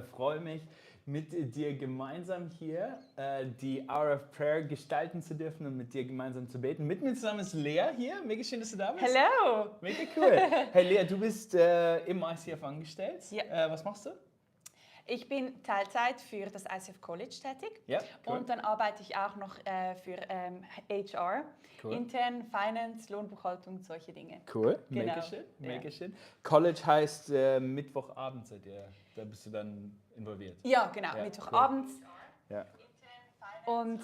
freue mich, mit dir gemeinsam hier die Hour of Prayer gestalten zu dürfen und mit dir gemeinsam zu beten. Mit mir zusammen ist Lea hier. Mega schön, dass du da bist. Hello! Mega cool. Hey Lea, du bist im ICF angestellt. Ja. Was machst du? Ich bin Teilzeit für das ICF College tätig, Ja, cool. und dann arbeite ich auch noch für HR, Cool. Intern, Finance, Lohnbuchhaltung, solche Dinge. Cool, Genau. mega schön, mega Ja. schön. College heißt Mittwochabend seid ihr, da bist du dann involviert. Ja, genau, Ja, Mittwochabends Ja. und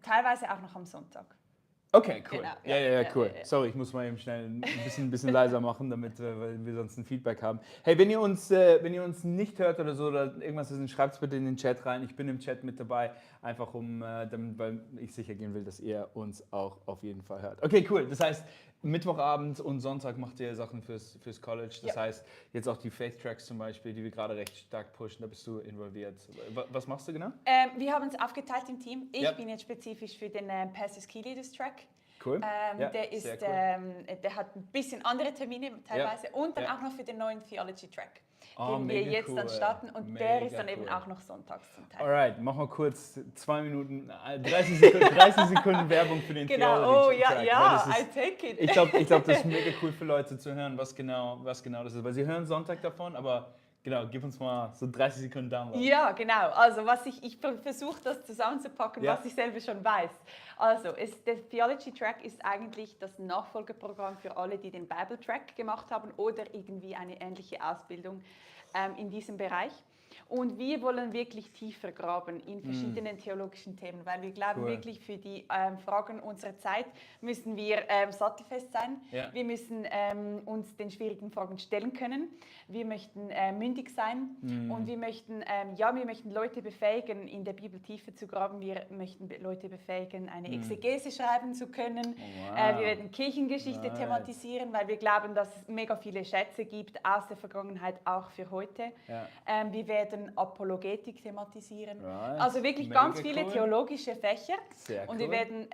teilweise auch noch am Sonntag. Okay, cool. Genau, Ja, cool. ja. Sorry, ich muss mal eben schnell ein bisschen leiser machen, damit weil wir sonst ein Feedback haben. Hey, wenn ihr uns nicht hört oder so oder irgendwas ist, schreibt es bitte in den Chat rein. Ich bin im Chat mit dabei, einfach weil ich sicher gehen will, dass ihr uns auch auf jeden Fall hört. Okay, cool. Das heißt, Mittwochabend und Sonntag macht ihr Sachen fürs College. Das heißt, jetzt auch die Faith Tracks zum Beispiel, die wir gerade recht stark pushen, da bist du involviert. Was machst du genau? Wir haben uns aufgeteilt im Team. Ich bin jetzt spezifisch für den Pastors Key Leaders Track. Cool. Der ist, sehr cool. der hat ein bisschen andere Termine teilweise und dann auch noch für den neuen Theology Track, den wir jetzt dann starten, und der ist dann eben auch noch sonntags zum Teil. Alright, machen wir kurz 2 Minuten, 30 Sekunden Werbung für den Theology Track. Ja, I take it. Ich glaube, das ist mega cool für Leute zu hören, was genau das ist, weil sie hören Sonntag davon, aber genau, gib uns mal so 30 Sekunden Download. Ja, genau. Also ich versuche das zusammenzupacken, was ich selber schon weiß. Also der Theology Track ist eigentlich das Nachfolgeprogramm für alle, die den Bible Track gemacht haben oder irgendwie eine ähnliche Ausbildung in diesem Bereich. Und wir wollen wirklich tiefer graben in verschiedenen theologischen Themen, weil wir glauben wirklich, für die Fragen unserer Zeit müssen wir sattelfest sein. Ja. Wir müssen uns den schwierigen Fragen stellen können. Wir möchten mündig sein und wir möchten Leute befähigen, in der Bibel tiefer zu graben. Wir möchten Leute befähigen, eine Exegese schreiben zu können. Wow. Wir werden Kirchengeschichte thematisieren, weil wir glauben, dass es mega viele Schätze gibt aus der Vergangenheit, auch für heute. Ja. Wir werden Apologetik thematisieren. Right. Also wirklich Mega ganz viele cool. theologische Fächer. Sehr und cool. wir werden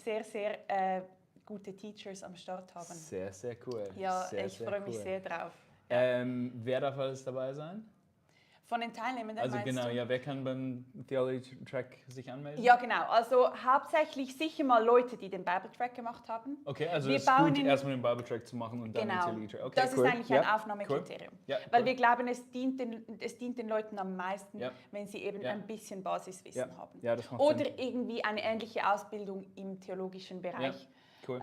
sehr gute Teachers am Start haben. Sehr, sehr cool. Ja, sehr, ich freue mich sehr drauf. Wer darf alles dabei sein? Von den Teilnehmern, Also meinst genau, du? ja, wer kann beim Theology Track sich anmelden? Ja, genau. Also hauptsächlich sicher mal Leute, die den Bible Track gemacht haben. Okay, also Wir es ist bauen gut, in- erstmal den Bible Track zu machen und dann den Genau, Theology Track. Okay, das cool. ist eigentlich ein Aufnahmekriterium. Cool. Ja, Weil cool. wir glauben, es dient den Leuten am meisten, Ja. wenn sie eben Ja. ein bisschen Basiswissen Ja. haben. Ja, das macht Oder Sinn. irgendwie eine ähnliche Ausbildung im theologischen Bereich. Cool.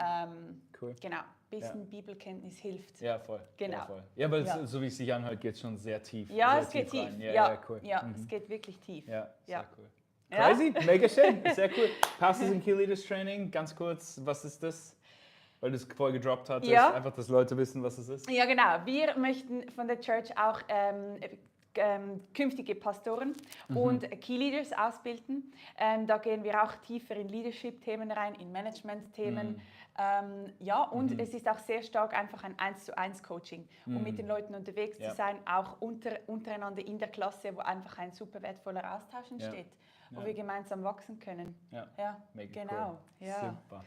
Cool. Genau, bisschen Bibelkenntnis hilft. Ja, voll. Genau. Ja, voll. Ja, weil Ja. so wie es sich anhört, geht es schon sehr tief. Ja, sehr es geht tief. rein. Ja, cool. es geht wirklich tief. Ja, sehr Ja. cool. Ja? Crazy, mega schön, sehr cool. Pastors and Key Leaders Training, ganz kurz, was ist das? Weil du es vorher gedroppt hattest, Ja. einfach, dass Leute wissen, was es ist. Ja, genau. Wir möchten von der Church auch künftige Pastoren und Key Leaders ausbilden. Da gehen wir auch tiefer in Leadership-Themen rein, in Management-Themen. Und es ist auch sehr stark einfach ein 1:1 Coaching, um mit den Leuten unterwegs zu sein, auch untereinander in der Klasse, wo einfach ein super wertvoller Austausch entsteht, wo wir gemeinsam wachsen können. Ja, Mega genau. cool. Ja. Super.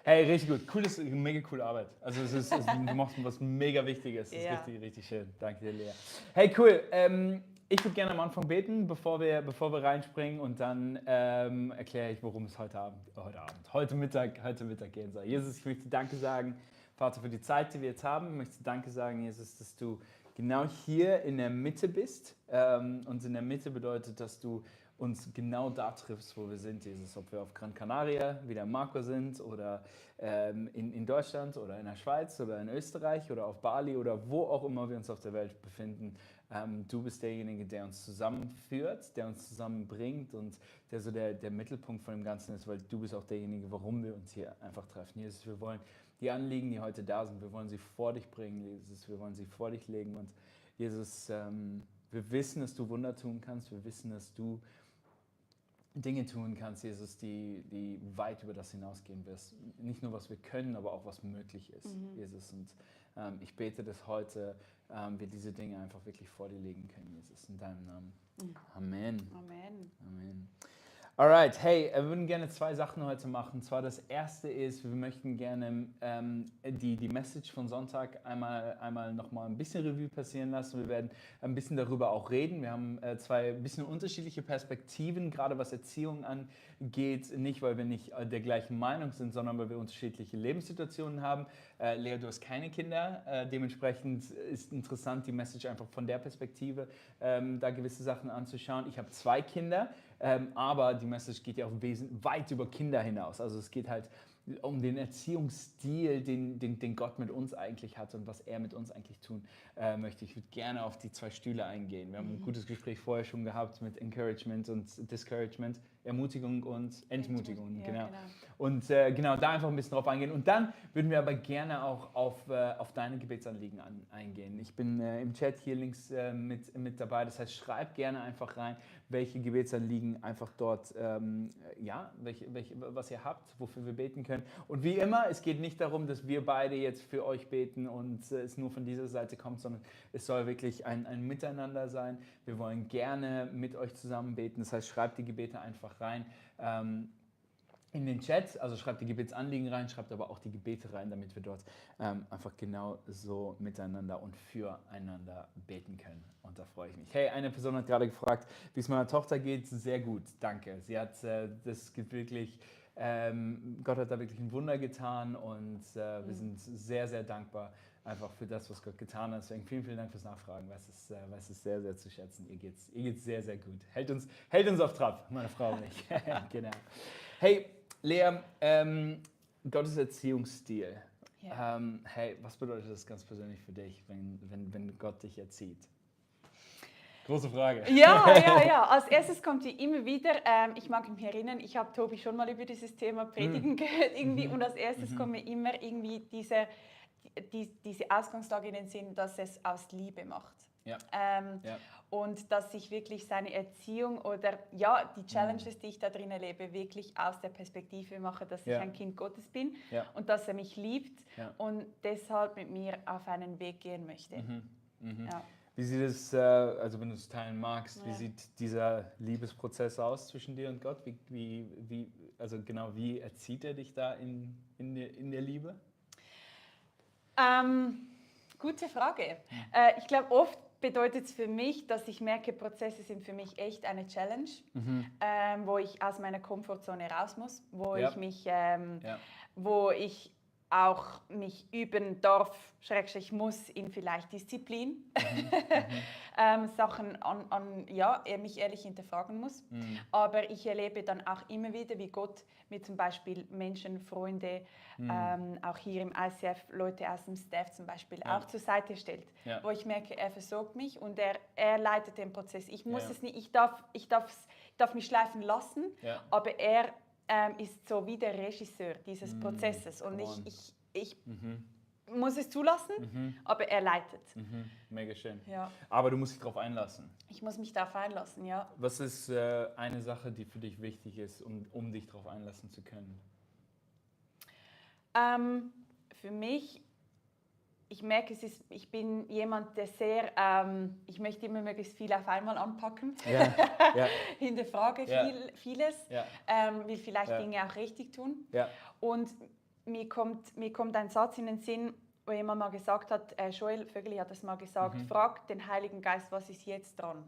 Hey, richtig gut. Mega coole Arbeit. Also du machst was mega Wichtiges. Das ist Ja. richtig, richtig schön. Danke dir, Lea. Hey, cool. Ich würde gerne am Anfang beten, bevor wir reinspringen, und dann erkläre ich, worum es heute Mittag gehen soll. Jesus, ich möchte Danke sagen, Vater, für die Zeit, die wir jetzt haben. Ich möchte Danke sagen, Jesus, dass du genau hier in der Mitte bist. Und in der Mitte bedeutet, dass du uns genau da triffst, wo wir sind, Jesus. Ob wir auf Gran Canaria, wie der Marco sind, oder in Deutschland oder in der Schweiz oder in Österreich oder auf Bali oder wo auch immer wir uns auf der Welt befinden. Du bist derjenige, der uns zusammenführt, der uns zusammenbringt und der so der Mittelpunkt von dem Ganzen ist, weil du bist auch derjenige, warum wir uns hier einfach treffen. Jesus, wir wollen die Anliegen, die heute da sind, wir wollen sie vor dich bringen, Jesus, wir wollen sie vor dich legen, und Jesus, wir wissen, dass du Wunder tun kannst, wir wissen, dass du Dinge tun kannst, Jesus, die weit über das hinausgehen wirst. Nicht nur, was wir können, aber auch, was möglich ist, Jesus. Und ich bete, dass heute wir diese Dinge einfach wirklich vor dir legen können, Jesus, in deinem Namen. Amen. Amen. Amen. Alright, hey, wir würden gerne 2 Sachen heute machen. Und zwar das erste ist, wir möchten gerne die Message von Sonntag einmal nochmal ein bisschen Revue passieren lassen. Wir werden ein bisschen darüber auch reden. Wir haben 2 ein bisschen unterschiedliche Perspektiven, gerade was Erziehung angeht. Nicht, weil wir nicht der gleichen Meinung sind, sondern weil wir unterschiedliche Lebenssituationen haben. Lea, du hast keine Kinder. Dementsprechend ist interessant, die Message einfach von der Perspektive da gewisse Sachen anzuschauen. Ich habe 2 Kinder. Aber die Message geht ja auch weit über Kinder hinaus. Also es geht halt um den Erziehungsstil, den Gott mit uns eigentlich hat und was er mit uns eigentlich tun möchte. Ich würde gerne auf die 2 Stühle eingehen. Wir haben ein gutes Gespräch vorher schon gehabt mit Encouragement und Discouragement, Ermutigung und Entmutigung. Ja, genau. Und genau, da einfach ein bisschen drauf eingehen. Und dann würden wir aber gerne auch auf deine Gebetsanliegen eingehen. Ich bin im Chat hier links mit dabei. Das heißt, schreib gerne einfach rein, welche Gebetsanliegen einfach dort, was ihr habt, wofür wir beten können. Und wie immer, es geht nicht darum, dass wir beide jetzt für euch beten und es nur von dieser Seite kommt, sondern es soll wirklich ein Miteinander sein. Wir wollen gerne mit euch zusammen beten. Das heißt, schreibt die Gebete einfach rein in den Chat. Also schreibt die Gebetsanliegen rein, schreibt aber auch die Gebete rein, damit wir dort einfach genau so miteinander und füreinander beten können. Und da freue ich mich. Hey, eine Person hat gerade gefragt, wie es meiner Tochter geht. Sehr gut, danke. Sie hat das wirklich... Gott hat da wirklich ein Wunder getan und wir sind sehr, sehr dankbar einfach für das, was Gott getan hat. Deswegen vielen, vielen Dank fürs Nachfragen. Weiß es sehr, sehr zu schätzen. Ihr geht's sehr, sehr gut. Hält uns auf Trab, meine Frau und ich. Genau. Hey, Lea, Gottes Erziehungsstil. Ja. Hey, was bedeutet das ganz persönlich für dich, wenn Gott dich erzieht? Große Frage. Ja. Als erstes kommt wie immer wieder, ich mag mich erinnern, ich habe Tobi schon mal über dieses Thema predigen gehört irgendwie und als erstes kommt mir immer irgendwie diese Ausgangslage in den Sinn, dass es aus Liebe macht. Ja. Und dass ich wirklich seine Erziehung oder die Challenges, die ich da drin erlebe, wirklich aus der Perspektive mache, dass ich ein Kind Gottes bin und dass er mich liebt und deshalb mit mir auf einen Weg gehen möchte. Ja. Wie sieht es, also wenn du es teilen magst, wie sieht dieser Liebesprozess aus zwischen dir und Gott? Wie erzieht er dich da in der Liebe? Gute Frage. Ich glaube, oft bedeutet es für mich, dass ich merke, Prozesse sind für mich echt eine Challenge, wo ich aus meiner Komfortzone raus muss, wo ich auch mich üben darf, muss in vielleicht Disziplin, Sachen mich ehrlich hinterfragen muss. Aber ich erlebe dann auch immer wieder, wie Gott mir zum Beispiel Menschen, Freunde, auch hier im ICF, Leute aus dem Staff zum Beispiel auch zur Seite stellt, wo ich merke, er versorgt mich und er leitet den Prozess. Ich muss es nicht, ich darf mich schleifen lassen, aber er ist so wie der Regisseur dieses Prozesses und ich muss es zulassen, aber er leitet. Mega schön. Ja. Aber du musst dich darauf einlassen. Ich muss mich darauf einlassen, ja. Was ist eine Sache, die für dich wichtig ist, um dich darauf einlassen zu können? Für mich, ich merke, ich bin jemand, der sehr, ich möchte immer möglichst viel auf einmal anpacken, hinterfrage vieles, will vielleicht Dinge auch richtig tun. Und mir kommt ein Satz in den Sinn, wo jemand mal gesagt hat, Joel Vögeli hat das mal gesagt, frag den Heiligen Geist, was ist jetzt dran?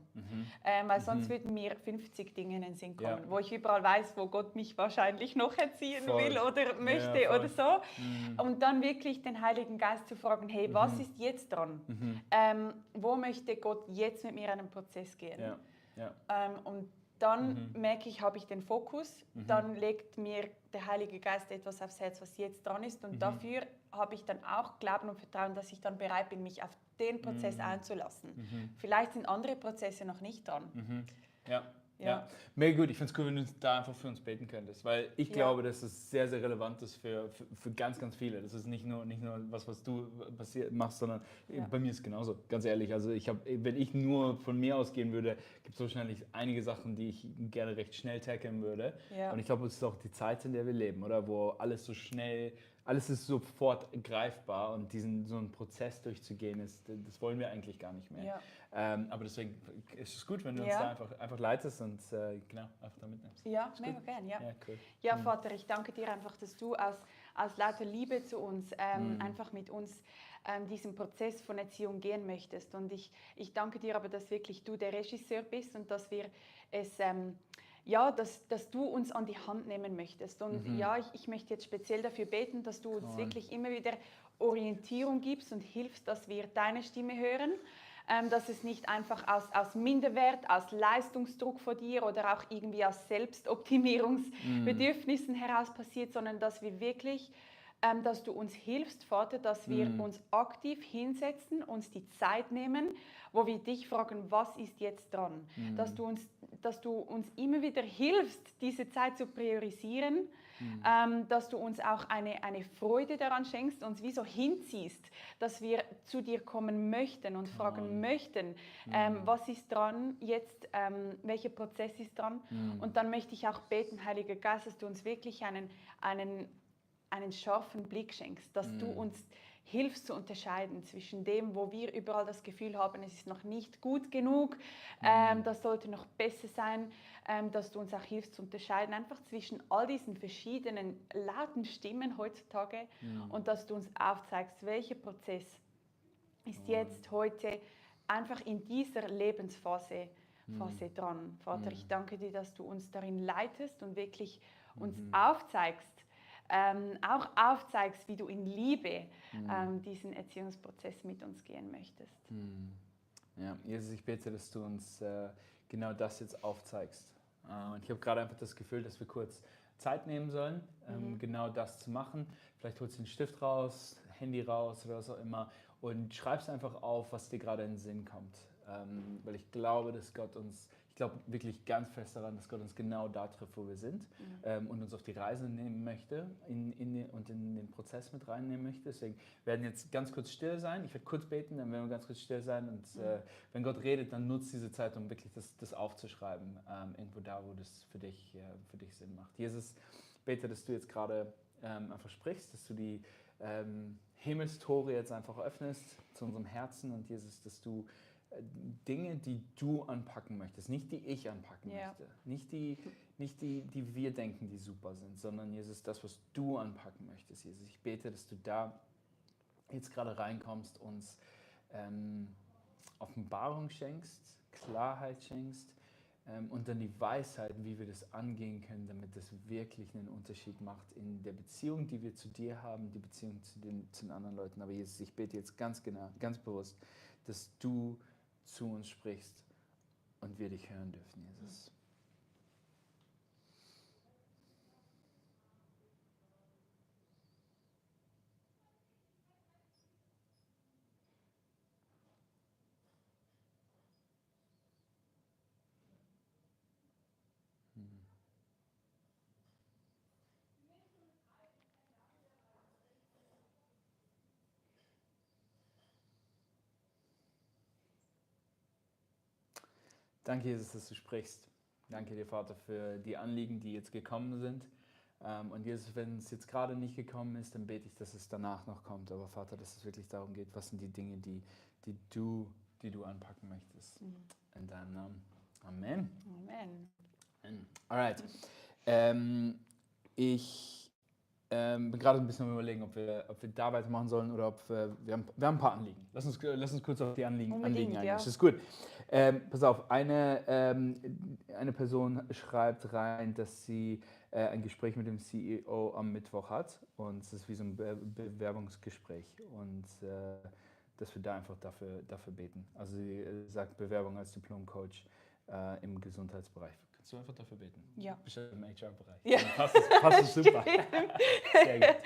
Weil sonst würden mir 50 Dinge in den Sinn kommen, wo ich überall weiß, wo Gott mich wahrscheinlich noch erziehen will oder möchte oder so. Und dann wirklich den Heiligen Geist zu fragen, hey, was ist jetzt dran? Wo möchte Gott jetzt mit mir einen Prozess gehen? Und dann merke ich, habe ich den Fokus, dann legt mir der Heilige Geist etwas aufs Herz, was jetzt dran ist und dafür habe ich dann auch Glauben und Vertrauen, dass ich dann bereit bin, mich auf den Prozess einzulassen. Vielleicht sind andere Prozesse noch nicht dran. Ja, mega gut. Ich finde es cool, wenn du da einfach für uns beten könntest, weil ich glaube, dass es sehr, sehr relevant ist für ganz, ganz viele. Das ist nicht nur was du machst, sondern bei mir ist es genauso, ganz ehrlich. Also wenn ich nur von mir ausgehen würde, gibt es wahrscheinlich einige Sachen, die ich gerne recht schnell tackeln würde. Und ich glaube, es ist auch die Zeit, in der wir leben, oder? Wo alles so schnell alles ist sofort greifbar und so einen Prozess durchzugehen, das wollen wir eigentlich gar nicht mehr. Ja. Aber deswegen ist es gut, wenn du uns da einfach leitest und genau, einfach da mitnimmst. Ja, mega gern, ja. Ja, cool. Ja, Vater, ich danke dir einfach, dass du aus lauter Liebe zu uns einfach mit uns diesen Prozess von Erziehung gehen möchtest. Und ich danke dir aber, dass wirklich du der Regisseur bist und dass wir es... dass du uns an die Hand nehmen möchtest. Und ich möchte jetzt speziell dafür beten, dass du uns wirklich immer wieder Orientierung gibst und hilfst, dass wir deine Stimme hören. Dass es nicht einfach aus Minderwert, aus Leistungsdruck vor dir oder auch irgendwie aus Selbstoptimierungsbedürfnissen heraus passiert, sondern dass wir wirklich, dass du uns hilfst, Vater, dass wir uns aktiv hinsetzen, uns die Zeit nehmen, wo wir dich fragen, was ist jetzt dran? Dass du uns immer wieder hilfst, diese Zeit zu priorisieren, dass du uns auch eine Freude daran schenkst, uns wie so hinziehst, dass wir zu dir kommen möchten und fragen möchten, was ist dran jetzt, welcher Prozess ist dran? Und dann möchte ich auch beten, Heiliger Geist, dass du uns wirklich einen scharfen Blick schenkst, dass du uns hilfst zu unterscheiden zwischen dem, wo wir überall das Gefühl haben, es ist noch nicht gut genug, das sollte noch besser sein, dass du uns auch hilfst zu unterscheiden, einfach zwischen all diesen verschiedenen lauten Stimmen heutzutage und dass du uns aufzeigst, welcher Prozess ist jetzt heute einfach in dieser Lebensphase dran. Vater, ich danke dir, dass du uns darin leitest und wirklich uns aufzeigst, auch aufzeigst, wie du in Liebe diesen Erziehungsprozess mit uns gehen möchtest. Ja, Jesus, ich bete, dass du uns genau das jetzt aufzeigst. Und ich habe gerade einfach das Gefühl, dass wir kurz Zeit nehmen sollen, genau das zu machen. Vielleicht holst du einen Stift raus, Handy raus oder was auch immer und schreibst einfach auf, was dir gerade in den Sinn kommt. Weil ich glaube, dass Gott uns, ich glaube wirklich ganz fest daran, dass Gott uns genau da trifft, wo wir sind und uns auf die Reise nehmen möchte und in den Prozess mit reinnehmen möchte. Deswegen werden jetzt ganz kurz still sein. Ich werde kurz beten, dann werden wir ganz kurz still sein und wenn Gott redet, dann nutzt diese Zeit, um wirklich das aufzuschreiben, irgendwo da, wo das für dich Sinn macht. Jesus, ich bete, dass du jetzt gerade einfach sprichst, dass du die Himmelstore jetzt einfach öffnest zu unserem Herzen und Jesus, dass du Dinge, die du anpacken möchtest, nicht die ich anpacken möchte, nicht die wir denken, die super sind, sondern Jesus, das, was du anpacken möchtest, Jesus. Ich bete, dass du da jetzt gerade reinkommst, uns Offenbarung schenkst, Klarheit schenkst und dann die Weisheit, wie wir das angehen können, damit das wirklich einen Unterschied macht in der Beziehung, die wir zu dir haben, die Beziehung zu den anderen Leuten. Aber Jesus, ich bete jetzt ganz genau, ganz bewusst, dass du zu uns sprichst und wir dich hören dürfen, Jesus. Danke, Jesus, dass du sprichst. Danke dir, Vater, für die Anliegen, die jetzt gekommen sind. Und Jesus, wenn es jetzt gerade nicht gekommen ist, dann bete ich, dass es danach noch kommt. Aber Vater, dass es wirklich darum geht, was sind die Dinge, die du anpacken möchtest. In deinem Namen. Amen. Amen. Alright. Ich bin gerade ein bisschen am Überlegen, ob wir da weitermachen sollen oder ob wir haben ein paar Anliegen. Lass uns kurz auf die Anliegen eingehen. Ja. Das ist gut. Pass auf, eine Person schreibt rein, dass sie ein Gespräch mit dem CEO am Mittwoch hat und es ist wie so ein Bewerbungsgespräch und dass wir da einfach dafür beten. Also sie sagt Bewerbung als Diplom-Coach im Gesundheitsbereich. Kannst du einfach dafür beten? Ja. Bestimmt im HR-Bereich. Ja. Passt es super. Sehr gut.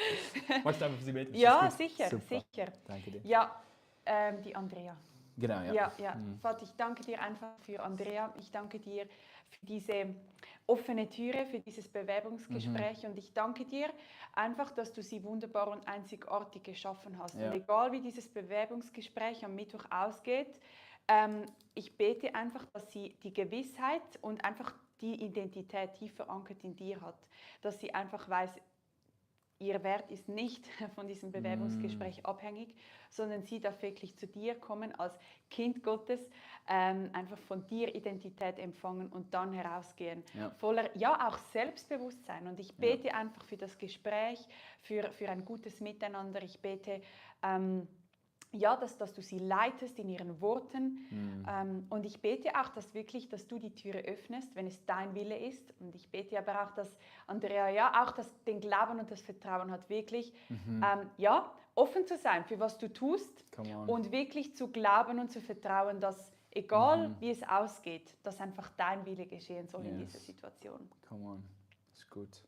Magst du einfach für sie beten? Ja, sicher, Super. sicher. Danke dir. Ja, die Andrea. Genau, ja. Ja. Vater, ich danke dir einfach für Andrea. Ich danke dir für diese offene Türe, für dieses Bewerbungsgespräch und ich danke dir einfach, dass du sie wunderbar und einzigartig geschaffen hast. Ja. Und egal wie dieses Bewerbungsgespräch am Mittwoch ausgeht, ich bete einfach, dass sie die Gewissheit und einfach die Identität tief verankert in dir hat. Dass sie einfach weiß, ihr Wert ist nicht von diesem Bewerbungsgespräch abhängig, sondern sie darf wirklich zu dir kommen als Kind Gottes, einfach von dir Identität empfangen und dann herausgehen. Voller, ja, auch Selbstbewusstsein. Und ich bete einfach für das Gespräch, für ein gutes Miteinander. Ich bete, ja, dass du sie leitest in ihren Worten. Und ich bete auch, dass du die Türe öffnest, wenn es dein Wille ist. Und ich bete aber auch, dass Andrea ja auch den Glauben und das Vertrauen hat, wirklich ja, offen zu sein für was du tust und wirklich zu glauben und zu vertrauen, dass egal wie es ausgeht, dass einfach dein Wille geschehen soll in dieser Situation. Come on, ist gut.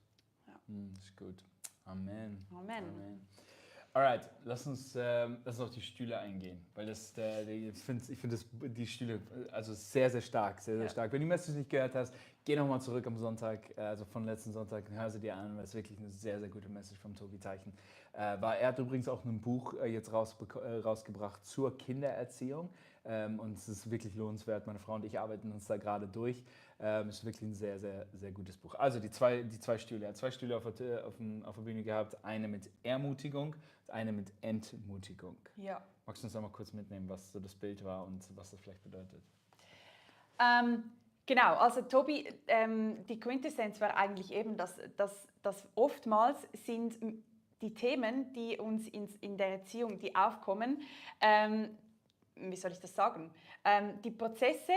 Ja. Ist gut. Amen. Amen. Alright, lass uns auf die Stühle eingehen, weil ich finde die Stühle also sehr, sehr stark, sehr, sehr stark. Wenn du die Message nicht gehört hast, geh nochmal zurück am Sonntag, also von letzten Sonntag, hör sie dir an, weil es wirklich eine sehr, sehr gute Message vom Tobi Teichen war. Er hat übrigens auch ein Buch jetzt rausgebracht zur Kindererziehung und es ist wirklich lohnenswert. Meine Frau und ich arbeiten uns da gerade durch. Es ist wirklich ein sehr, sehr, sehr gutes Buch. Also die zwei Stühle. Er hat 2 Stühle auf der Bühne gehabt. Eine mit Ermutigung und eine mit Entmutigung. Ja. Magst du uns einmal kurz mitnehmen, was so das Bild war und was das vielleicht bedeutet? Genau, also Tobi, die Quintessenz war eigentlich eben, dass oftmals sind die Themen, die uns in der Erziehung, die aufkommen, wie soll ich das sagen? Die Prozesse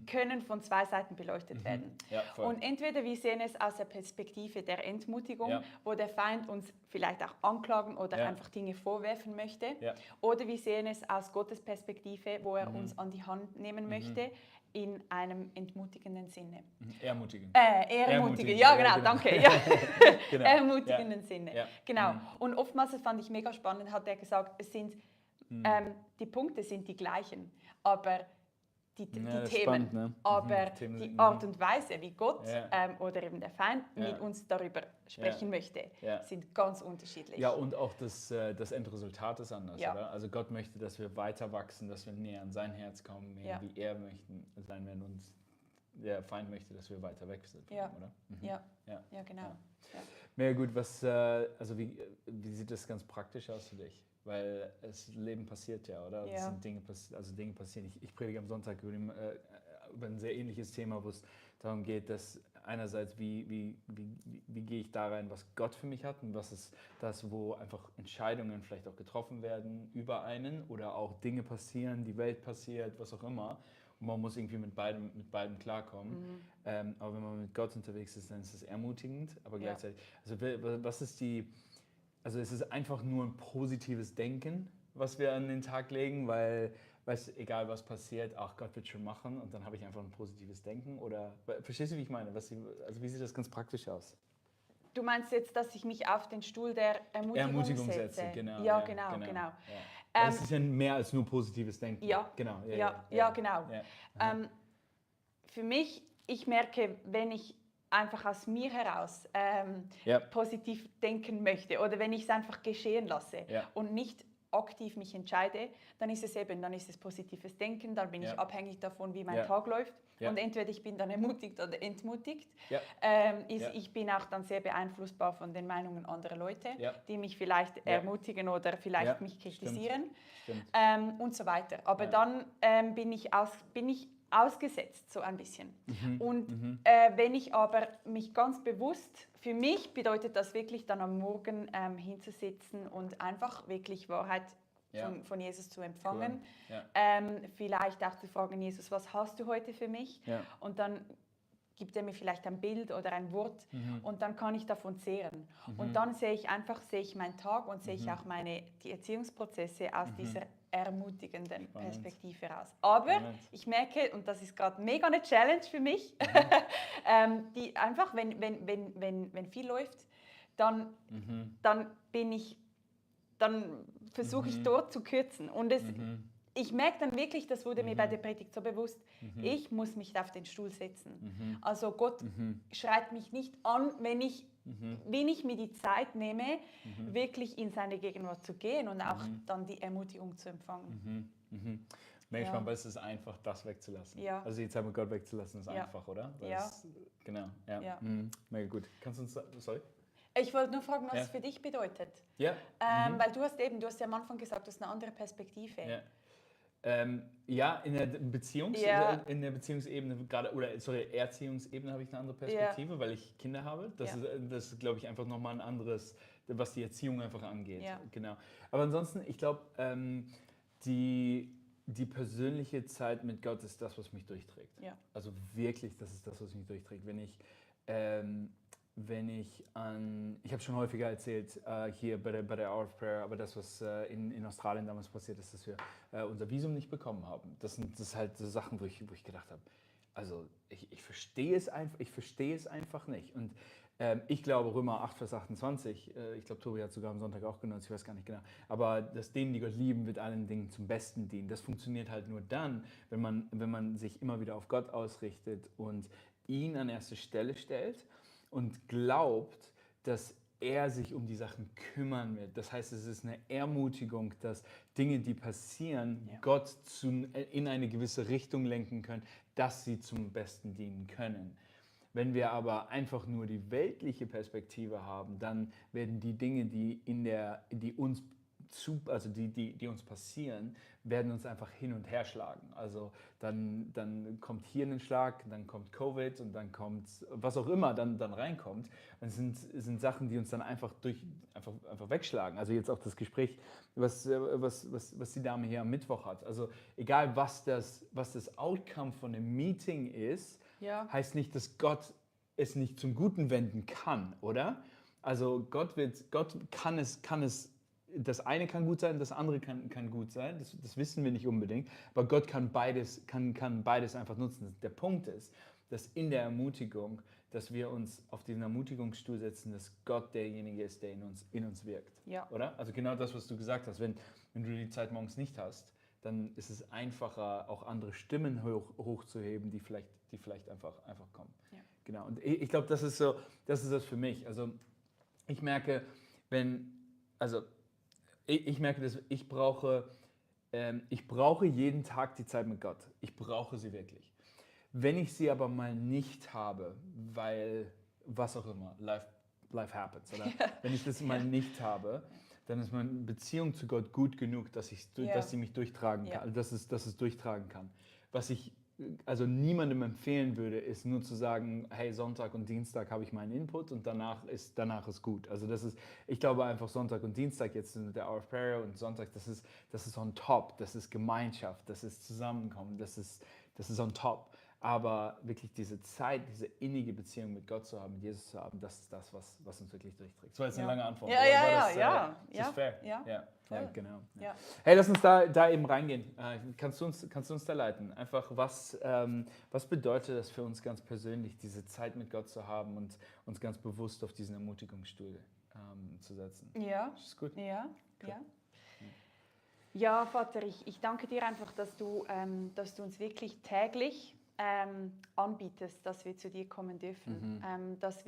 können von 2 Seiten beleuchtet werden. Ja, voll. Und entweder wir sehen es aus der Perspektive der Entmutigung, wo der Feind uns vielleicht auch anklagen oder einfach Dinge vorwerfen möchte. Ja. Oder wir sehen es aus Gottes Perspektive, wo er uns an die Hand nehmen möchte, in einem entmutigenden Sinne. Ermutigen. Ermutigen, ja genau, danke. Ja. Genau. Ermutigenden Sinne. Ja. Genau. Und oftmals, das fand ich mega spannend, hat er gesagt, es sind die Punkte sind die gleichen, aber die Themen, spannend, ne? Aber die Art und Weise, wie Gott oder eben der Feind mit uns darüber sprechen möchte, sind ganz unterschiedlich. Ja, und auch das Endresultat ist anders, oder? Also Gott möchte, dass wir weiter wachsen, dass wir näher an sein Herz kommen, mehr wie er möchten sein, wenn uns der Feind möchte, dass wir weiter weg sind, oder? Ja, genau. Ja. Mega gut, wie sieht das ganz praktisch aus für dich? Weil das Leben passiert ja, oder? Ja. Sind Dinge passieren. Ich predige am Sonntag über ein sehr ähnliches Thema, wo es darum geht, dass einerseits, wie gehe ich da rein, was Gott für mich hat und was ist das, wo einfach Entscheidungen vielleicht auch getroffen werden über einen oder auch Dinge passieren, die Welt passiert, was auch immer. Und man muss irgendwie mit beidem klarkommen. Aber wenn man mit Gott unterwegs ist, dann ist es ermutigend, aber gleichzeitig, also es ist einfach nur ein positives Denken, was wir an den Tag legen, weil egal was passiert, ach Gott wird schon machen und dann habe ich einfach ein positives Denken. Oder verstehst du, wie ich meine? Wie sieht das ganz praktisch aus? Du meinst jetzt, dass ich mich auf den Stuhl der Ermutigung setze? Genau. Ja, genau. Ja. Das ist ja mehr als nur positives Denken. Ja, genau. Für mich, ich merke, wenn ich einfach aus mir heraus positiv denken möchte oder wenn ich es einfach geschehen lasse und nicht aktiv mich entscheide, dann ist es positives Denken, dann bin ich abhängig davon, wie mein Tag läuft und entweder ich bin dann ermutigt oder entmutigt. Ich bin auch dann sehr beeinflussbar von den Meinungen anderer Leute, die mich vielleicht ermutigen oder vielleicht mich kritisieren. Stimmt. Und so weiter. Aber dann bin ich ausgesetzt, so ein bisschen. Wenn ich aber mich ganz bewusst, für mich bedeutet das wirklich dann am Morgen hinzusitzen und einfach wirklich Wahrheit von Jesus zu empfangen. Cool. Vielleicht auch zu fragen, Jesus, was hast du heute für mich? Und dann gibt er mir vielleicht ein Bild oder ein Wort und dann kann ich davon zehren. Und dann sehe ich meinen Tag und sehe ich auch die Erziehungsprozesse aus dieser ermutigenden Perspektive raus. Aber ich merke, und das ist gerade mega eine Challenge für mich, die einfach, wenn viel läuft, dann versuche ich dort zu kürzen. Und ich merke dann wirklich, das wurde mir bei der Predigt so bewusst, ich muss mich auf den Stuhl setzen. Also Gott schreit mich nicht an, wenn ich mir die Zeit nehme, wirklich in seine Gegenwart zu gehen und auch dann die Ermutigung zu empfangen. Manchmal ist es einfach, das wegzulassen. Ja. Also die Zeit mit Gott wegzulassen ist einfach, oder? Genau, ja. Mega gut. Kannst du uns, sorry? Ich wollte nur fragen, was Ja. es für dich bedeutet. Ja. Weil du hast ja am Anfang gesagt, du hast eine andere Perspektive. Ja. Ja, in der in der Beziehungsebene gerade, oder sorry, Erziehungsebene habe ich eine andere Perspektive, weil ich Kinder habe. Das ist, glaube ich, einfach nochmal ein anderes, was die Erziehung einfach angeht. Ja. Genau. Aber ansonsten, ich glaube, die persönliche Zeit mit Gott ist das, was mich durchträgt. Ja. Also wirklich, das ist das, was mich durchträgt. Ich habe schon häufiger erzählt, hier bei der Hour of Prayer, aber das, was in Australien damals passiert ist, dass wir unser Visum nicht bekommen haben. Das sind halt so Sachen, wo ich gedacht habe, also ich verstehe es einfach nicht. Und ich glaube, Römer 8, Vers 28, ich glaube, Tobi hat sogar am Sonntag auch genannt, ich weiß gar nicht genau, aber dass denen, die Gott lieben, wird allen Dingen zum Besten dienen. Das funktioniert halt nur dann, wenn man sich immer wieder auf Gott ausrichtet und ihn an erste Stelle stellt und glaubt, dass er sich um die Sachen kümmern wird. Das heißt, es ist eine Ermutigung, dass Dinge, die passieren, Gott in eine gewisse Richtung lenken können, dass sie zum Besten dienen können. Wenn wir aber einfach nur die weltliche Perspektive haben, dann werden die Dinge, die uns passieren, werden uns einfach hin und her schlagen. Also dann kommt hier ein Schlag, dann kommt Covid und dann kommt was auch immer dann reinkommt. Und es sind Sachen, die uns dann einfach wegschlagen. Also jetzt auch das Gespräch, was die Dame hier am Mittwoch hat. Also egal, was das Outcome von einem Meeting ist, heißt nicht, dass Gott es nicht zum Guten wenden kann, oder? Also Gott kann es. Das eine kann gut sein, das andere kann gut sein. Das wissen wir nicht unbedingt. Aber Gott kann beides einfach nutzen. Der Punkt ist, dass in der Ermutigung, dass wir uns auf diesen Ermutigungsstuhl setzen, dass Gott derjenige ist, der in uns wirkt. Ja. Oder? Also genau das, was du gesagt hast. Wenn du die Zeit morgens nicht hast, dann ist es einfacher, auch andere Stimmen hochzuheben, die vielleicht einfach kommen. Ja. Genau. Und ich glaube, das ist das für mich. Also ich merke, dass ich brauche jeden Tag die Zeit mit Gott. Ich brauche sie wirklich. Wenn ich sie aber mal nicht habe, weil was auch immer, life happens, oder? Wenn ich das mal nicht habe, dann ist meine Beziehung zu Gott gut genug, dass sie mich durchtragen kann, dass es durchtragen kann. Was ich also niemandem empfehlen würde, ist nur zu sagen, hey, Sonntag und Dienstag habe ich meinen Input und danach ist gut. Also ich glaube einfach Sonntag und Dienstag jetzt mit der Hour of Prayer und Sonntag, das ist on top, das ist Gemeinschaft, das ist Zusammenkommen, das ist on top. Aber wirklich diese Zeit, diese innige Beziehung mit Gott zu haben, mit Jesus zu haben, das ist das, was uns wirklich durchträgt. Das war jetzt eine lange Antwort. Ja. Ist das fair? Ja, genau. Ja. Hey, lass uns da eben reingehen. Kannst du uns da leiten? Einfach, was bedeutet das für uns ganz persönlich, diese Zeit mit Gott zu haben und uns ganz bewusst auf diesen Ermutigungsstuhl zu setzen? Ja. Ist gut? Ja. Ja, Vater, ich danke dir einfach, dass du uns wirklich täglich anbietest, dass wir zu dir kommen dürfen. Dass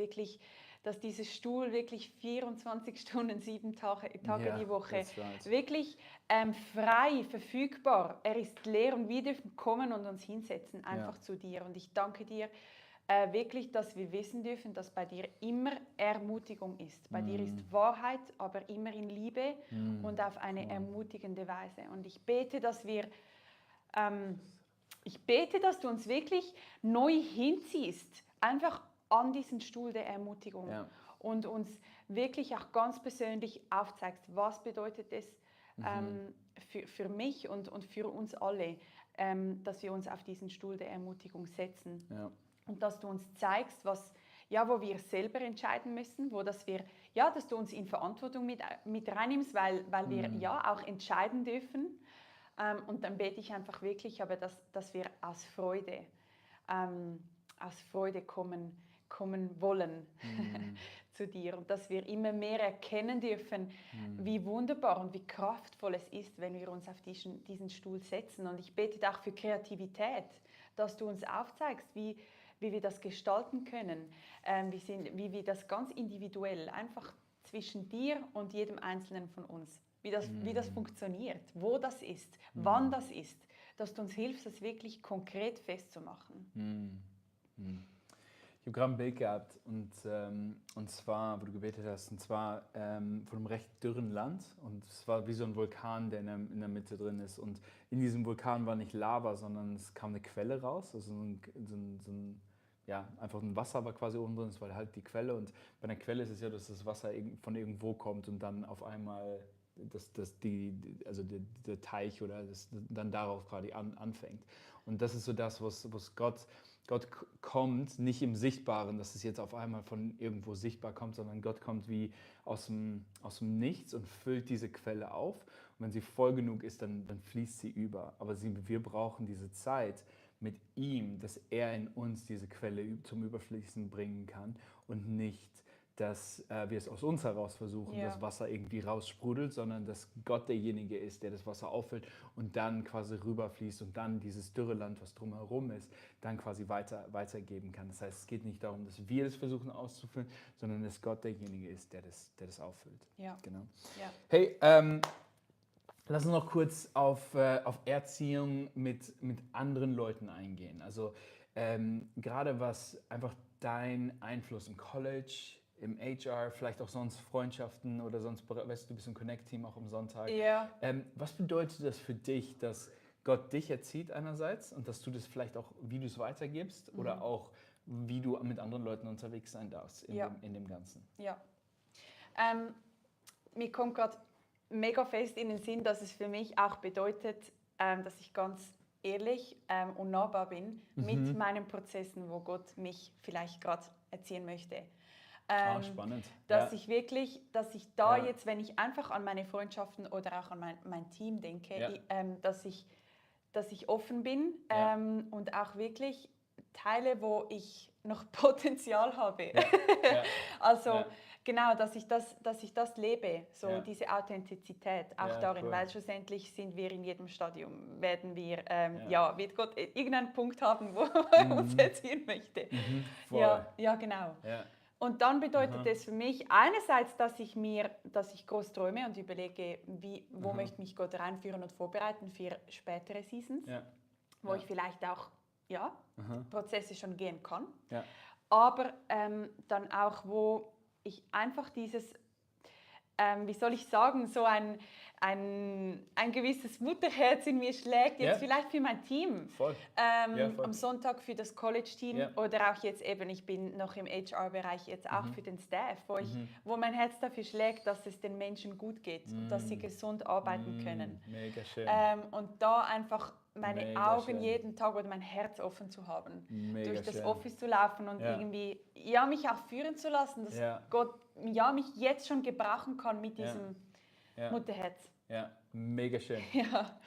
dieser Stuhl wirklich 24 Stunden, 7 Tage die Woche wirklich frei, verfügbar, er ist leer und wir dürfen kommen und uns hinsetzen, einfach zu dir. Und ich danke dir wirklich, dass wir wissen dürfen, dass bei dir immer Ermutigung ist. Bei dir ist Wahrheit, aber immer in Liebe und auf eine ermutigende Weise. Und ich bete, dass du uns wirklich neu hinziehst, einfach an diesen Stuhl der Ermutigung und uns wirklich auch ganz persönlich aufzeigst, was bedeutet es für mich und für uns alle, dass wir uns auf diesen Stuhl der Ermutigung setzen. Ja. Und dass du uns zeigst, wo wir selber entscheiden müssen, dass du uns in Verantwortung mit reinnimmst, weil wir auch entscheiden dürfen. Und dann bete ich einfach wirklich, aber dass wir aus Freude kommen wollen zu dir und dass wir immer mehr erkennen dürfen, wie wunderbar und wie kraftvoll es ist, wenn wir uns auf diesen Stuhl setzen. Und ich bete auch für Kreativität, dass du uns aufzeigst, wie wir das gestalten können, wie wir das ganz individuell einfach zwischen dir und jedem Einzelnen von uns, wie das funktioniert, wo das ist, wann das ist, dass du uns hilfst, das wirklich konkret festzumachen. habe gerade ein Bild gehabt und zwar, wo du gebetet hast, und zwar von einem recht dürren Land und es war wie so ein Vulkan, der in der Mitte drin ist und in diesem Vulkan war nicht Lava, sondern es kam eine Quelle raus, also ja, einfach ein Wasser war quasi oben drin, das war halt die Quelle und bei einer Quelle ist es ja, dass das Wasser von irgendwo kommt und dann auf einmal der Teich oder das dann darauf quasi anfängt. Und das ist so das, was Gott kommt, nicht im Sichtbaren, dass es jetzt auf einmal von irgendwo sichtbar kommt, sondern Gott kommt wie aus dem Nichts und füllt diese Quelle auf. Und wenn sie voll genug ist, dann fließt sie über. Aber wir brauchen diese Zeit mit ihm, dass er in uns diese Quelle zum Überfließen bringen kann und nicht, dass wir es aus uns heraus versuchen, das Wasser irgendwie raussprudelt, sondern dass Gott derjenige ist, der das Wasser auffüllt und dann quasi rüberfließt und dann dieses Dürreland, was drumherum ist, dann quasi weitergeben kann. Das heißt, es geht nicht darum, dass wir das versuchen auszufüllen, sondern dass Gott derjenige ist, der das auffüllt. Ja. Genau. Ja. Hey, lass uns noch kurz auf Erziehung mit anderen Leuten eingehen. Also gerade was einfach dein Einfluss im College, im HR, vielleicht auch sonst Freundschaften oder sonst, weißt du, du bist im Connect-Team auch am Sonntag. Ja. Was bedeutet das für dich, dass Gott dich erzieht einerseits und dass du das vielleicht auch, wie du es weitergibst oder auch, wie du mit anderen Leuten unterwegs sein darfst in dem Ganzen? Ja. Mir kommt gerade mega fest in den Sinn, dass es für mich auch bedeutet, dass ich ganz ehrlich und nahbar bin mit meinen Prozessen, wo Gott mich vielleicht gerade erziehen möchte. Spannend. Dass ich da jetzt, wenn ich einfach an meine Freundschaften oder auch an mein Team denke, dass ich offen bin und auch wirklich teile, wo ich noch Potenzial habe. Also genau, dass ich das lebe, so diese Authentizität auch darin, weil schlussendlich sind wir in jedem Stadium, wird Gott irgendeinen Punkt haben, wo er uns erziehen möchte. Ja, genau. Ja. Und dann bedeutet es für mich einerseits, dass ich groß träume und überlege, wo möchte mich Gott reinführen und vorbereiten für spätere Seasons, wo ich vielleicht auch Prozesse schon gehen kann. Ja. Aber dann auch, wo ich einfach dieses, wie soll ich sagen, so ein gewisses Mutterherz in mir schlägt, jetzt vielleicht für mein Team, voll. Am Sonntag für das College-Team oder auch jetzt eben, ich bin noch im HR-Bereich, jetzt auch für den Staff, wo mein Herz dafür schlägt, dass es den Menschen gut geht und dass sie gesund arbeiten können. Mega schön. Und da einfach meine Augen jeden Tag oder mein Herz offen zu haben, durch das Office zu laufen und irgendwie mich auch führen zu lassen, dass Gott mich jetzt schon gebrauchen kann mit diesem Mutterherz. Ja, mega schön. Ja.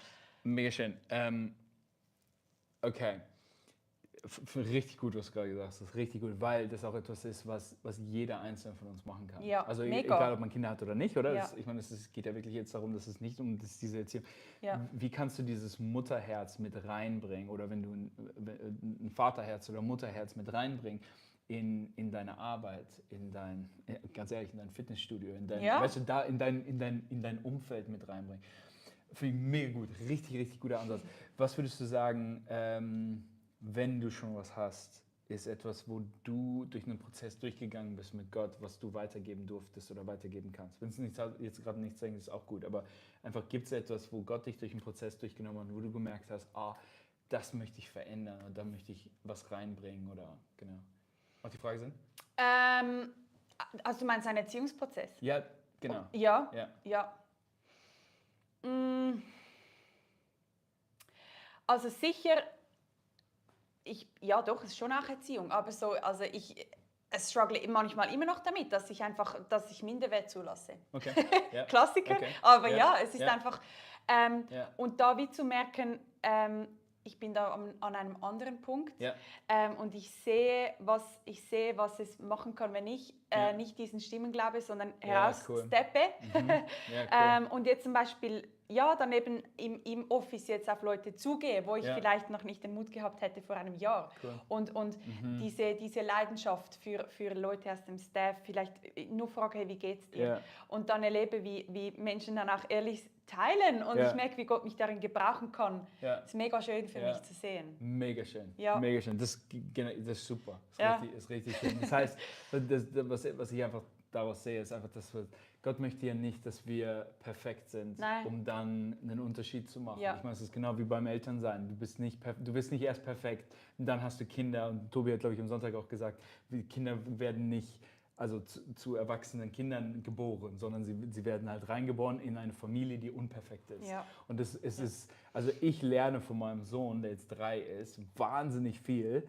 Mega schön. Okay. Richtig gut, was du gerade gesagt hast. Das ist richtig gut, weil das auch etwas ist, was jeder Einzelne von uns machen kann. Ja, also mega. Egal, ob man Kinder hat oder nicht, oder? Ja. Ich meine, es geht ja wirklich jetzt darum, dass es nicht um diese Erziehung. Ja. Wie kannst du dieses Mutterherz mit reinbringen oder wenn du ein Vaterherz oder Mutterherz mit reinbringen in deine Arbeit, ganz ehrlich, in dein Fitnessstudio, weißt du, in dein Umfeld mit reinbringen? Finde ich mega gut, richtig guter Ansatz. Was würdest du sagen, wenn du schon was hast, ist etwas, wo du durch einen Prozess durchgegangen bist mit Gott, was du weitergeben durftest oder weitergeben kannst? Wenn es jetzt gerade nichts sagen, ist auch gut, aber einfach gibt es etwas, wo Gott dich durch einen Prozess durchgenommen hat, wo du gemerkt hast, das möchte ich verändern oder da möchte ich was reinbringen oder genau. Macht die Frage Sinn? Also du meinst einen Erziehungsprozess? Ja, genau. Ja. Also sicher, doch, es ist schon auch Erziehung, aber ich struggle manchmal immer noch damit, dass ich Minderwert zulasse. Okay. Ja. Klassiker, okay. Aber es ist einfach, und da wie zu merken, ich bin da an einem anderen Punkt und ich sehe, was es machen kann, wenn ich nicht diesen Stimmen glaube, sondern heraussteppe. Cool. Cool. Und jetzt zum Beispiel dann eben im Office jetzt auf Leute zugehe, wo ich vielleicht noch nicht den Mut gehabt hätte vor einem Jahr. Cool. Und diese Leidenschaft für Leute aus dem Staff, vielleicht nur frage, hey, wie geht's dir? Ja. Und dann erlebe, wie Menschen dann auch ehrlich teilen und ich merke, wie Gott mich darin gebrauchen kann. Ja. Das ist mega schön für mich zu sehen. Mega schön. Ja. Mega schön. Das ist super. Das ist richtig schön. Das heißt, was ich einfach daraus sehe, ist einfach, dass Gott möchte ja nicht, dass wir perfekt sind, um dann einen Unterschied zu machen. Ja. Ich meine, es ist genau wie beim Elternsein. Du bist nicht erst perfekt und dann hast du Kinder. Und Tobi hat, glaube ich, am Sonntag auch gesagt, Kinder werden nicht zu erwachsenen Kindern geboren, sondern sie werden halt reingeboren in eine Familie, die unperfekt ist. Ja. Und ist, also ich lerne von meinem Sohn, der jetzt 3 ist, wahnsinnig viel.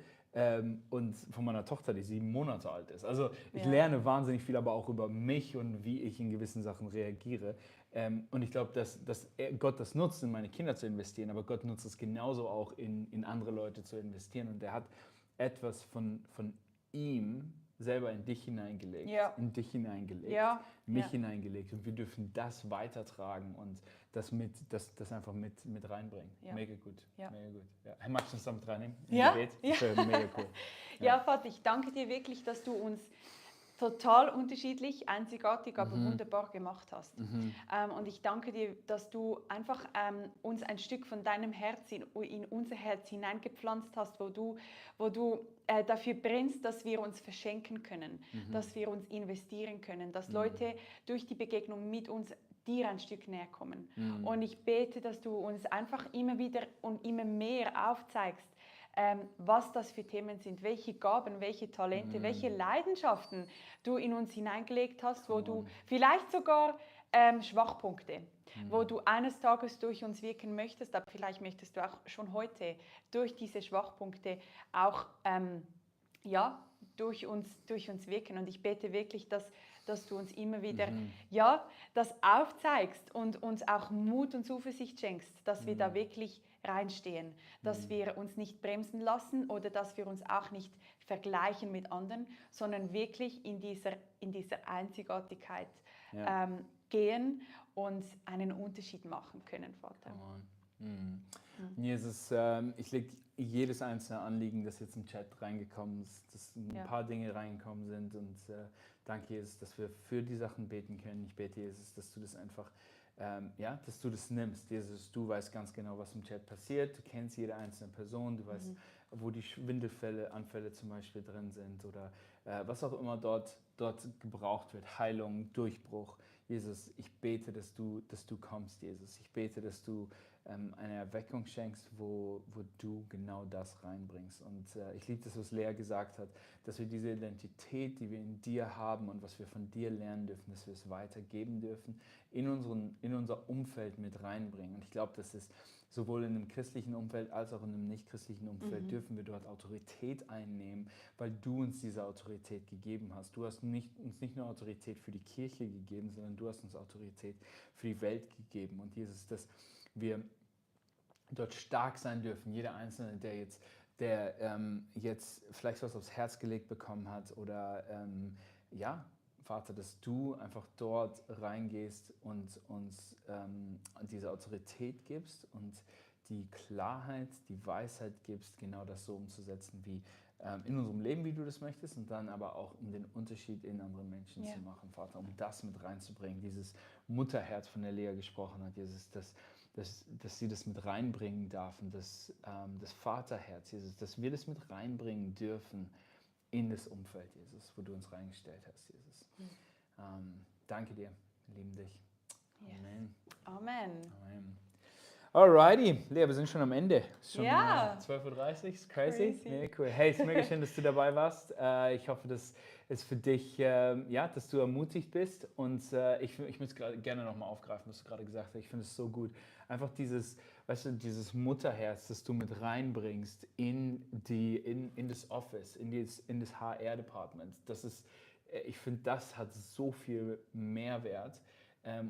Und von meiner Tochter, die 7 Monate alt ist. Also ich lerne wahnsinnig viel, aber auch über mich und wie ich in gewissen Sachen reagiere. Und ich glaube, dass Gott das nutzt, in meine Kinder zu investieren, aber Gott nutzt es genauso auch in andere Leute zu investieren. Und er hat etwas von ihm selber in dich hineingelegt, mich hineingelegt. Und wir dürfen das weitertragen und das einfach mit reinbringen. Ja. Mega gut. Ja. Mega gut. Ja. Hey, magst du uns damit reinnehmen? Ja. Das wäre mega cool. Ja, Vater, ich danke dir wirklich, dass du uns total unterschiedlich, einzigartig, aber wunderbar gemacht hast. Und ich danke dir, dass du einfach uns ein Stück von deinem Herz in unser Herz hineingepflanzt hast, wo du dafür brennst, dass wir uns verschenken können, dass wir uns investieren können, dass Leute durch die Begegnung mit uns dir ein Stück näher kommen. Und ich bete, dass du uns einfach immer wieder und immer mehr aufzeigst, was das für Themen sind, welche Gaben, welche Talente, welche Leidenschaften du in uns hineingelegt hast, wo du vielleicht sogar Schwachpunkte, wo du eines Tages durch uns wirken möchtest, aber vielleicht möchtest du auch schon heute durch diese Schwachpunkte auch durch uns wirken. Und ich bete wirklich, dass du uns immer wieder das aufzeigst und uns auch Mut und Zuversicht schenkst, dass wir da wirklich reinstehen, dass wir uns nicht bremsen lassen oder dass wir uns auch nicht vergleichen mit anderen, sondern wirklich in dieser Einzigartigkeit gehen und einen Unterschied machen können, Vater. Jesus, ich lege jedes einzelne Anliegen, das jetzt im Chat reingekommen ist, dass ein paar Dinge reingekommen sind und danke, Jesus, dass wir für die Sachen beten können. Ich bete, Jesus, dass du das einfach dass du das nimmst. Jesus, du weißt ganz genau, was im Chat passiert. Du kennst jede einzelne Person. Du weißt, wo die Anfälle zum Beispiel drin sind oder was auch immer dort gebraucht wird. Heilung, Durchbruch. Jesus, ich bete, dass du kommst, Jesus. Ich bete, dass du eine Erweckung schenkst, wo du genau das reinbringst. Und ich liebe das, was Lea gesagt hat, dass wir diese Identität, die wir in dir haben und was wir von dir lernen dürfen, dass wir es weitergeben dürfen, in unser Umfeld mit reinbringen. Und ich glaube, dass es sowohl in einem christlichen Umfeld als auch in einem nicht-christlichen Umfeld dürfen wir dort Autorität einnehmen, weil du uns diese Autorität gegeben hast. Du hast uns nicht nur Autorität für die Kirche gegeben, sondern du hast uns Autorität für die Welt gegeben. Und Jesus, dass wir dort stark sein dürfen, jeder Einzelne, der jetzt vielleicht was aufs Herz gelegt bekommen hat oder Vater, dass du einfach dort reingehst und uns diese Autorität gibst und die Klarheit, die Weisheit gibst, genau das so umzusetzen wie in unserem Leben, wie du das möchtest, und dann aber auch um den Unterschied in anderen Menschen zu machen, Vater, um das mit reinzubringen, dieses Mutterherz, von der Lea gesprochen hat, Jesus, dass sie das mit reinbringen darf und das Vaterherz, Jesus, dass wir das mit reinbringen dürfen in das Umfeld, Jesus, wo du uns reingestellt hast, Jesus. Danke dir, wir lieben dich. Amen. Amen. Amen. Alrighty, Lea, wir sind schon am Ende. Schon 12:30 Uhr, ist crazy. Mega cool. Hey, es ist mega schön, dass du dabei warst. Ich hoffe, dass es für dich, dass du ermutigt bist. Und ich möchte es gerne nochmal aufgreifen, was du gerade gesagt hast. Ich finde es so gut. Einfach dieses Mutterherz, das du mit reinbringst in das Office, in das HR-Department. Ich finde, das hat so viel Mehrwert.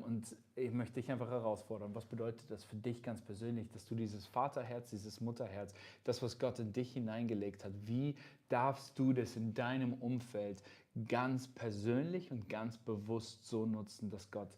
Und ich möchte dich einfach herausfordern, was bedeutet das für dich ganz persönlich, dass du dieses Vaterherz, dieses Mutterherz, das, was Gott in dich hineingelegt hat, wie darfst du das in deinem Umfeld ganz persönlich und ganz bewusst so nutzen, dass Gott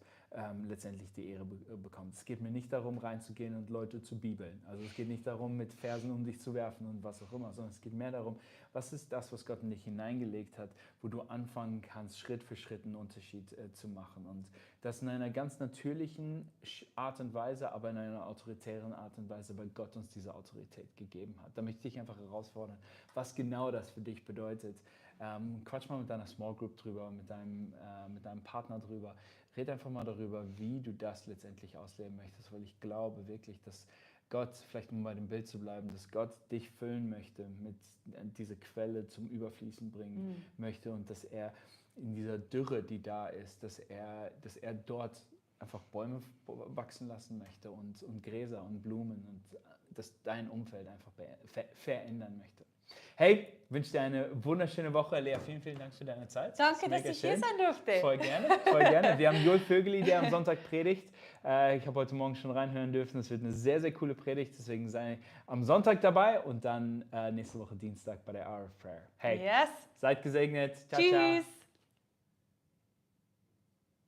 letztendlich die Ehre bekommt. Es geht mir nicht darum, reinzugehen und Leute zu bibeln. Also es geht nicht darum, mit Versen um dich zu werfen und was auch immer, sondern es geht mehr darum, was ist das, was Gott in dich hineingelegt hat, wo du anfangen kannst, Schritt für Schritt einen Unterschied zu machen. Und das in einer ganz natürlichen Art und Weise, aber in einer autoritären Art und Weise, weil Gott uns diese Autorität gegeben hat. Da möchte ich dich einfach herausfordern, was genau das für dich bedeutet. Quatsch mal mit deiner Small Group drüber, mit deinem Partner drüber. Red einfach mal darüber, wie du das letztendlich ausleben möchtest, weil ich glaube wirklich, dass Gott, vielleicht um bei dem Bild zu bleiben, dass Gott dich füllen möchte, mit diese Quelle zum Überfließen bringen möchte und dass er in dieser Dürre, die da ist, dass er dort einfach Bäume wachsen lassen möchte und Gräser und Blumen und dass dein Umfeld einfach verändern möchte. Hey, wünsche dir eine wunderschöne Woche. Lea, vielen, vielen Dank für deine Zeit. Danke, dass ich hier sein durfte. Voll gerne, voll gerne. Wir haben Joel Vögeli, der am Sonntag predigt. Ich habe heute Morgen schon reinhören dürfen. Es wird eine sehr, sehr coole Predigt. Deswegen sei am Sonntag dabei und dann nächste Woche Dienstag bei der Hour of Prayer. Hey, Yes. seid gesegnet. Ciao, Tschüss. ciao.